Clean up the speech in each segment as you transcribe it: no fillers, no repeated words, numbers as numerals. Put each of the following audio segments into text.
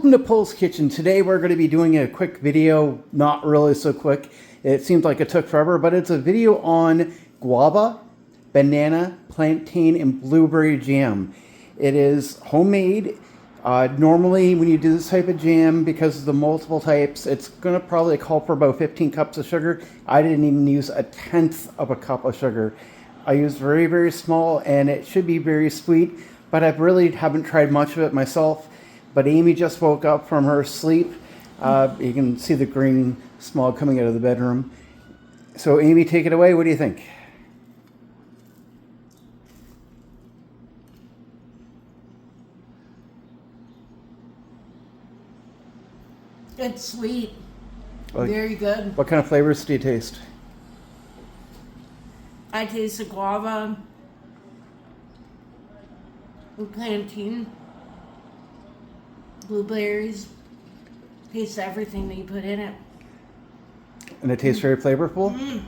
Welcome to Poul's Kitchen. Today we're going to be doing a quick video, not really so quick. It seems like it took forever, but it's a video on guava, banana, plantain, and blueberry jam. It is homemade. Normally when you do this type of jam, because of the multiple types, it's going to probably call for about 15 cups of sugar. I didn't even use a tenth of a cup of sugar. I used very, very small, and it should be very sweet, but I really haven't tried much of it myself. But Amy just woke up from her sleep. You can see the green smog coming out of the bedroom. So Amy, take it away. What do you think? It's sweet. Like, very good. What kind of flavors do you taste? I taste the guava, the plantain, blueberries. Taste everything that you put in it. And it tastes very flavorful?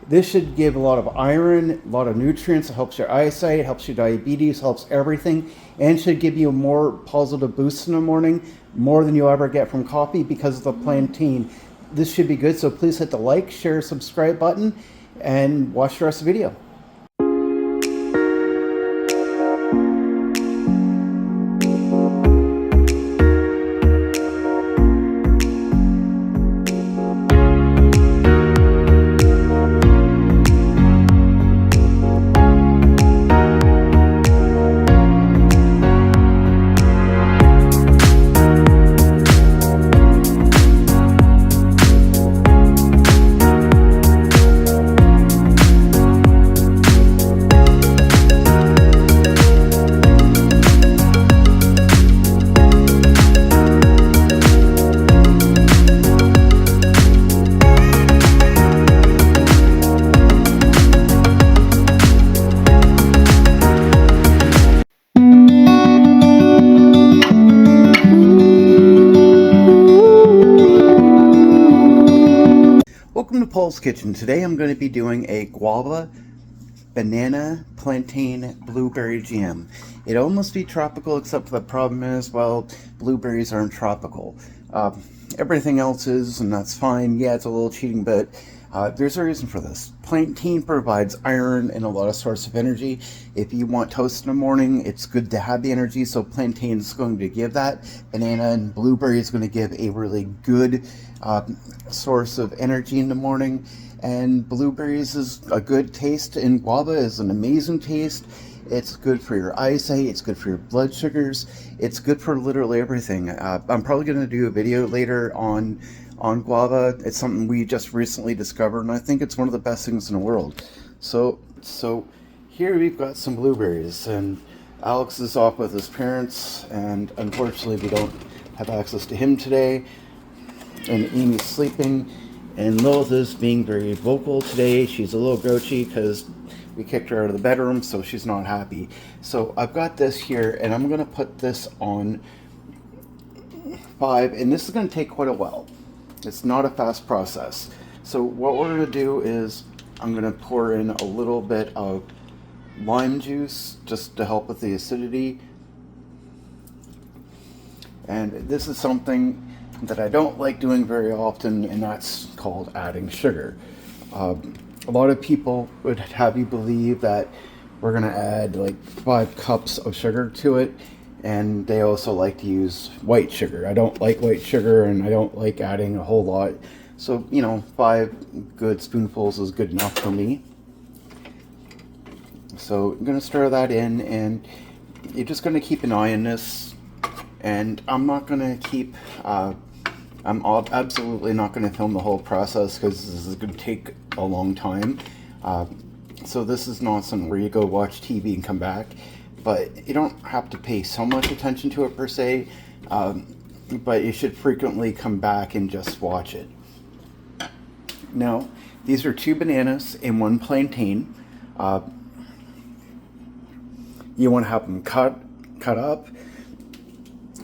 This should give a lot of iron, a lot of nutrients. It helps your eyesight, helps your diabetes, helps everything, and should give you a more positive boost in the morning, more than you'll ever get from coffee because of the plantain. This should be good, so please hit the like, share, subscribe button, and watch the rest of the video. Welcome to Poul's Kitchen. Today I'm going to be doing a guava, banana, plantain, blueberry jam. It almost be tropical, except for the problem is, well, blueberries aren't tropical. Everything else is, and that's fine. Yeah, it's a little cheating, but there's a reason for this. Plantain provides iron and a lot of source of energy. If you want toast in the morning, it's good to have the energy, so plantain is going to give that. Banana and blueberry is going to give a really good source of energy in the morning. And blueberries is a good taste, and guava is an amazing taste. It's good for your eyesight, it's good for your blood sugars, it's good for literally everything. I'm probably going to do a video later on guava. It's something we just recently discovered, and I think it's one of the best things in the world. So here we've got some blueberries, and Alex is off with his parents, and unfortunately we don't have access to him today, and Amy's sleeping, and Lilith is being very vocal today. She's a little grouchy because we kicked her out of the bedroom, so she's not happy. So I've got this here, and I'm going to put this on 5, and this is going to take quite a while. It's not a fast process. So what we're going to do is I'm going to pour in a little bit of lime juice just to help with the acidity. And this is something that I don't like doing very often, and that's called adding sugar. A lot of people would have you believe that we're going to add like 5 cups of sugar to it, and they also like to use white sugar. I don't like white sugar, and I don't like adding a whole lot. So, 5 good spoonfuls is good enough for me. So I'm going to stir that in, and you're just going to keep an eye on this. And I'm not going to keep, I'm absolutely not going to film the whole process because this is going to take a long time. So this is not something where you go watch TV and come back. But you don't have to pay so much attention to it per se, but you should frequently come back and just watch it. Now, these are 2 bananas and 1 plantain. You want to have them cut up.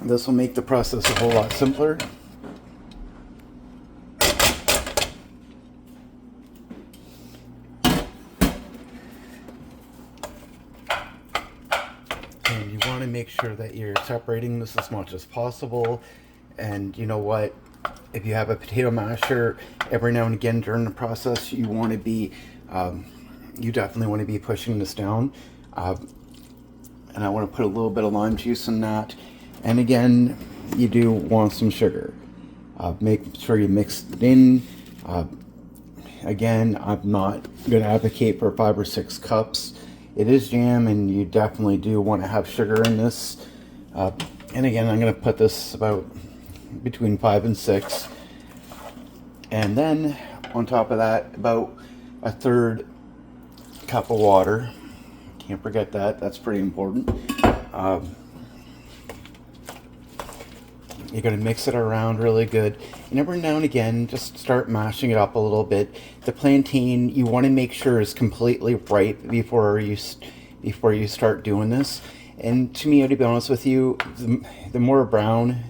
This will make the process a whole lot simpler. And you want to make sure that you're separating this as much as possible. And you know what? If you have a potato masher, every now and again during the process, you want to be, you definitely want to be pushing this down. And I want to put a little bit of lime juice in that. And again, you do want some sugar. Make sure you mix it in. Again, I'm not going to advocate for 5 or 6 cups. It is jam, and you definitely do want to have sugar in this. And again, I'm going to put this about between 5 and 6. And then on top of that, about a third cup of water. Can't forget that. That's pretty important. You're going to mix it around really good. And every now and again, just start mashing it up a little bit. The plantain, you want to make sure is completely ripe before you start doing this. And to me, to be honest with you, the more brown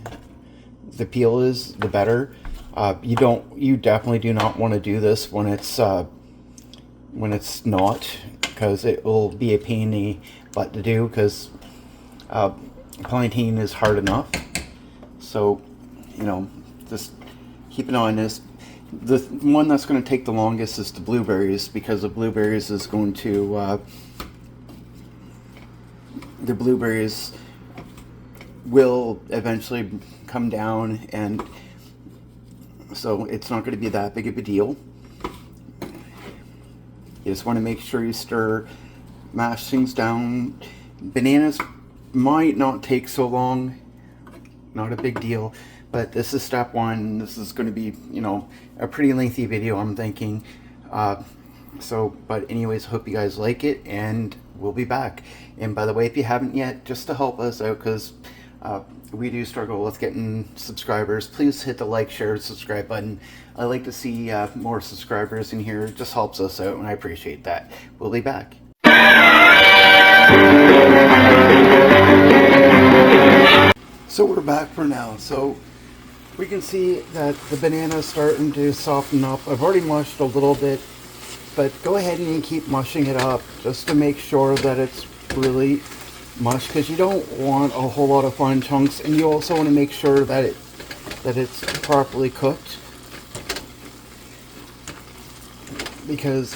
the peel is, the better. You definitely do not want to do this when it's not, because it will be a pain in the butt to do, because plantain is hard enough. So, you know, just keep an eye on this. The one that's going to take the longest is the blueberries, because the blueberries is going to the blueberries will eventually come down, and so it's not going to be that big of a deal. You just want to make sure you stir, mash things down. Bananas might not take so long, not a big deal, but this is step one. This is going to be, you know, a pretty lengthy video, I'm thinking. But anyways, hope you guys like it, and we'll be back. And by the way, if you haven't yet, just to help us out, because we do struggle with getting subscribers, please hit the like, share, subscribe button. I like to see more subscribers in here. It just helps us out, and I appreciate that. We'll be back. So we're back for now. So we can see that the banana is starting to soften up. I've already mushed a little bit, but go ahead and keep mushing it up just to make sure that it's really mushed, because you don't want a whole lot of fine chunks, and you also want to make sure that it's properly cooked, because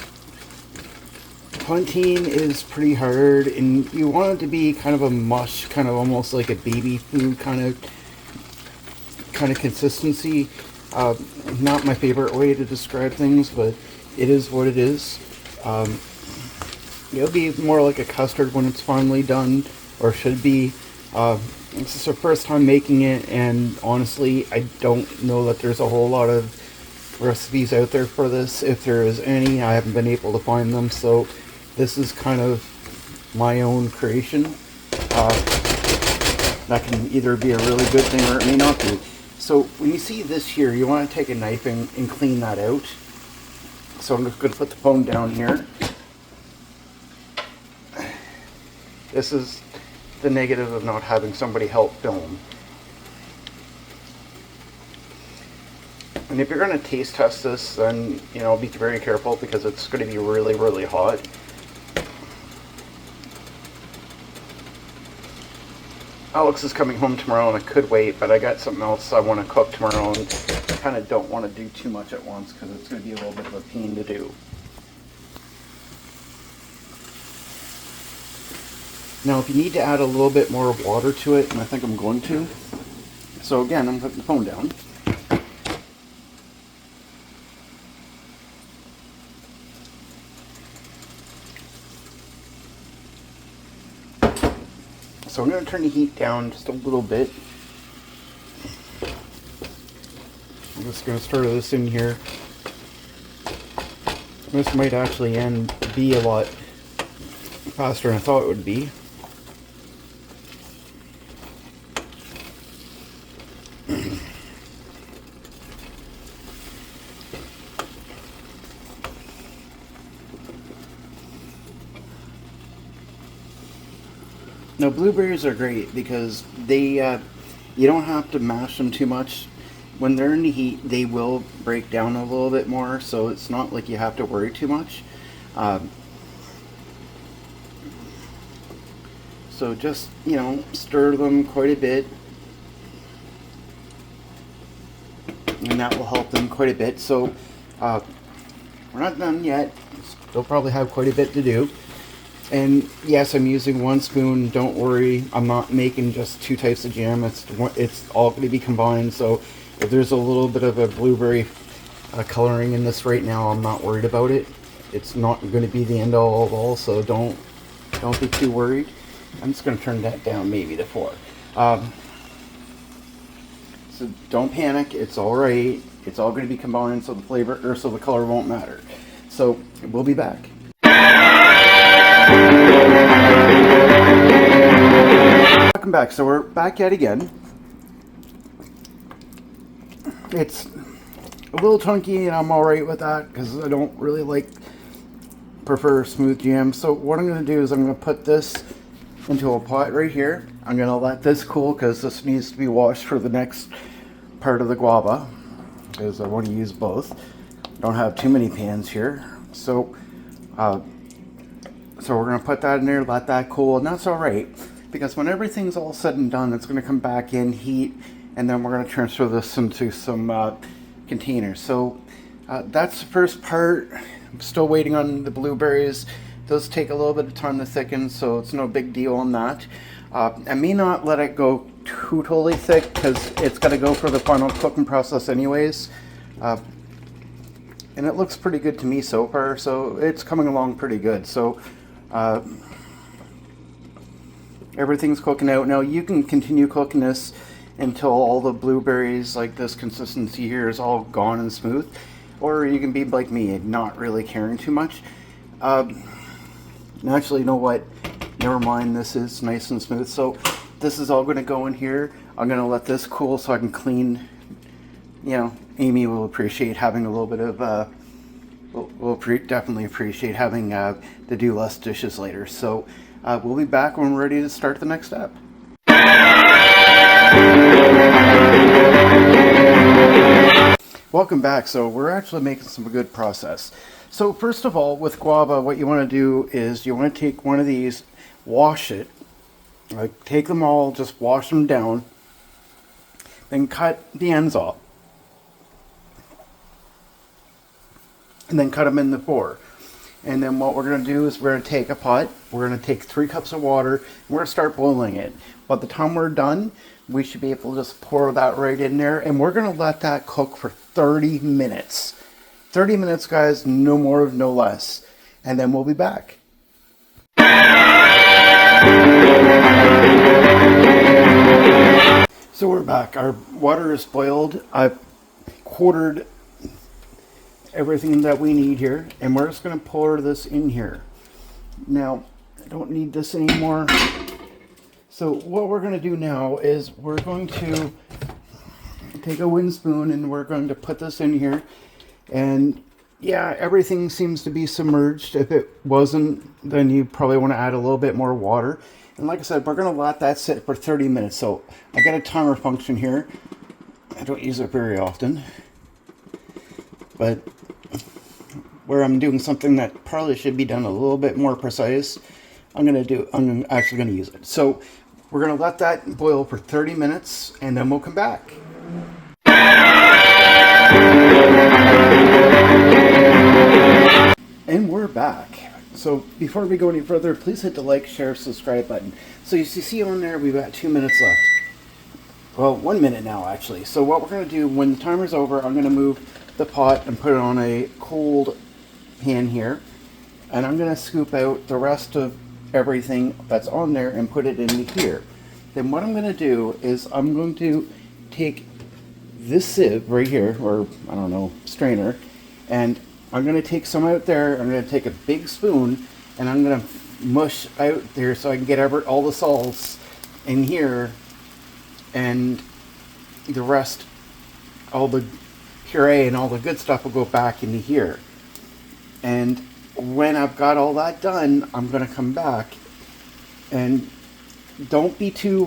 plantain is pretty hard, and you want it to be kind of a mush, kind of almost like a baby food kind of consistency. Not my favorite way to describe things, but it is what it is. It'll be more like a custard when it's finally done, or should be. This is our first time making it, and honestly, I don't know that there's a whole lot of recipes out there for this. If there is any, I haven't been able to find them, so this is kind of my own creation. That can either be a really good thing, or it may not be. So when you see this here, you want to take a knife and clean that out. So I'm just going to put the phone down here. This is the negative of not having somebody help film. And if you're going to taste test this, then, you know, be very careful, because it's going to be really, really hot. Alex is coming home tomorrow, and I could wait, but I got something else I want to cook tomorrow, and I kind of don't want to do too much at once, because it's going to be a little bit of a pain to do. Now, if you need to add a little bit more water to it, and I think I'm going to, so again, I'm putting the phone down. So I'm going to turn the heat down just a little bit. I'm just going to stir this in here. This might actually be a lot faster than I thought it would be. Now, blueberries are great because they, you don't have to mash them too much. When they're in the heat, they will break down a little bit more, so it's not like you have to worry too much. So just, you know, stir them quite a bit. and that will help them quite a bit. So we're not done yet. Still probably have quite a bit to do. And yes, I'm using 1 spoon. Don't worry, I'm not making just 2 types of jam. It's all going to be combined. So if there's a little bit of a blueberry coloring in this right now, I'm not worried about it. It's not going to be the end all of all. So don't be too worried. I'm just going to turn that down maybe to 4. So don't panic. It's all right. It's all going to be combined, so the flavor or so the color won't matter. So we'll be back. Welcome back. So we're back yet again. It's a little chunky, and I'm all right with that because I don't really prefer smooth jam. So what I'm going to do is I'm going to put this into a pot right here. I'm going to let this cool because this needs to be washed for the next part of the guava because I want to use both. Don't have too many pans here. So we're going to put that in there, let that cool, and that's all right because when everything's all said and done, it's going to come back in, heat, and then we're going to transfer this into some containers. So that's the first part. I'm still waiting on the blueberries. Those take a little bit of time to thicken, so it's no big deal on that. I may not let it go too totally thick because it's got to go for the final cooking process anyways. And it looks pretty good to me so far, so it's coming along pretty good. So everything's cooking out. Now you can continue cooking this until all the blueberries, like this consistency here, is all gone and smooth. Or you can be like me and not really caring too much. Actually, you know what? Never mind, this is nice and smooth. So this is all going to go in here. I'm going to let this cool so I can clean. You know, Amy will appreciate having a little bit of, definitely appreciate having to do less dishes later. So we'll be back when we're ready to start the next step. Welcome back. So we're actually making some good process. So first of all, with guava, what you want to do is you want to take one of these, wash it, like take them all, just wash them down, then cut the ends off, and then cut them in the 4. And then what we're going to do is we're going to take a pot, we're going to take 3 cups of water, and we're going to start boiling it. By the time we're done, we should be able to just pour that right in there, and we're going to let that cook for 30 minutes. 30 minutes, guys, no more, no less. And then we'll be back. So we're back. Our water is boiled. I've quartered everything that we need here, and we're just going to pour this in here. Now, I don't need this anymore. So what we're going to do now is we're going to take a wooden spoon and we're going to put this in here. And yeah, everything seems to be submerged. If it wasn't, then you probably want to add a little bit more water. And like I said, we're going to let that sit for 30 minutes. So I got a timer function here. I don't use it very often, but where I'm doing something that probably should be done a little bit more precise, I'm actually going to use it. So we're going to let that boil for 30 minutes and then we'll come back. And we're back. So before we go any further, please hit the like, share, subscribe button. So you see on there, we've got 2 minutes left. Well, 1 minute now, actually. So what we're going to do, when the timer's over, I'm going to move the pot and put it on a cold pan here. And I'm going to scoop out the rest of everything that's on there and put it into here. Then what I'm going to do is I'm going to take this sieve right here, or I don't know, strainer, and I'm going to take some out there. I'm going to take a big spoon and I'm going to mush out there so I can get all the salts in here, and the rest, all the puree and all the good stuff will go back into here. And when I've got all that done, I'm going to come back, and don't be too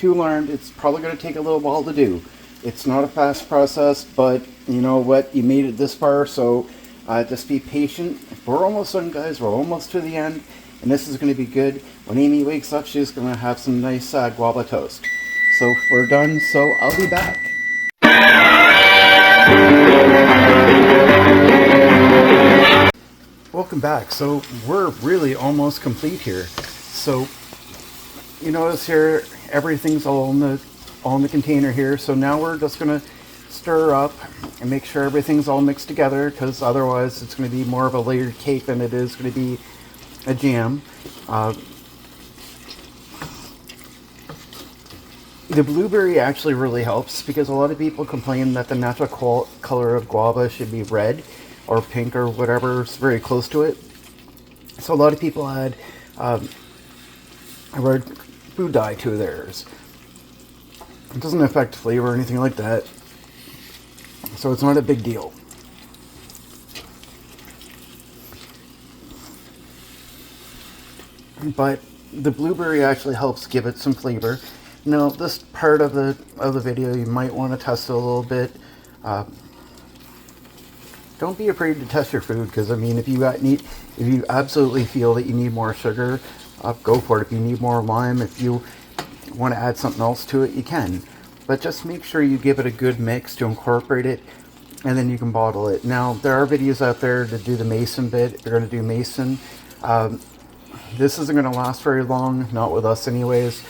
alarmed. It's probably going to take a little while to do. It's not a fast process, but you know what? You made it this far, so just be patient. We're almost done, guys. We're almost to the end, and this is going to be good. When Amy wakes up, she's going to have some nice guava toast. So we're done, so I'll be back. Welcome back. So we're really almost complete here. So you notice here everything's all in the container here. So now we're just gonna stir up and make sure everything's all mixed together, because otherwise it's going to be more of a layered cake than it is going to be a jam. The blueberry actually really helps, because a lot of people complain that the natural color of guava should be red or pink or whatever is very close to it. So a lot of people add a red food dye to theirs. It doesn't affect flavor or anything like that, so it's not a big deal. But the blueberry actually helps give it some flavor. Now, this part of the video, you might want to test it a little bit. Don't be afraid to test your food, because I mean, if you absolutely feel that you need more sugar, go for it. If you need more lime, if you want to add something else to it, you can. But just make sure you give it a good mix to incorporate it, and then you can bottle it. Now, there are videos out there to do the mason bit. They're going to do mason. This isn't going to last very long, not with us anyways.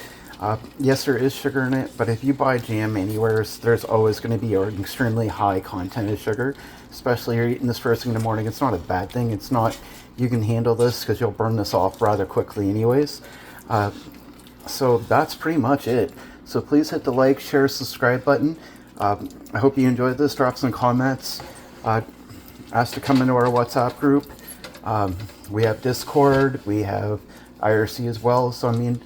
Yes, there is sugar in it, but if you buy jam anywhere, there's always going to be an extremely high content of sugar, especially you're eating this first thing in the morning. It's not a bad thing. It's not, you can handle this because you'll burn this off rather quickly anyways. So that's pretty much it. So please hit the like, share, subscribe button. I hope you enjoyed this. Drop some comments. Ask to come into our WhatsApp group. We have Discord. We have IRC as well. So I mean,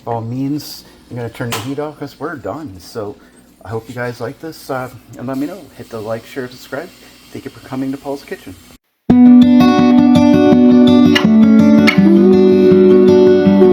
by all means, I'm going to turn the heat off because we're done. So I hope you guys like this, and let me know. Hit the like, share, subscribe. Thank you for coming to Paul's Kitchen.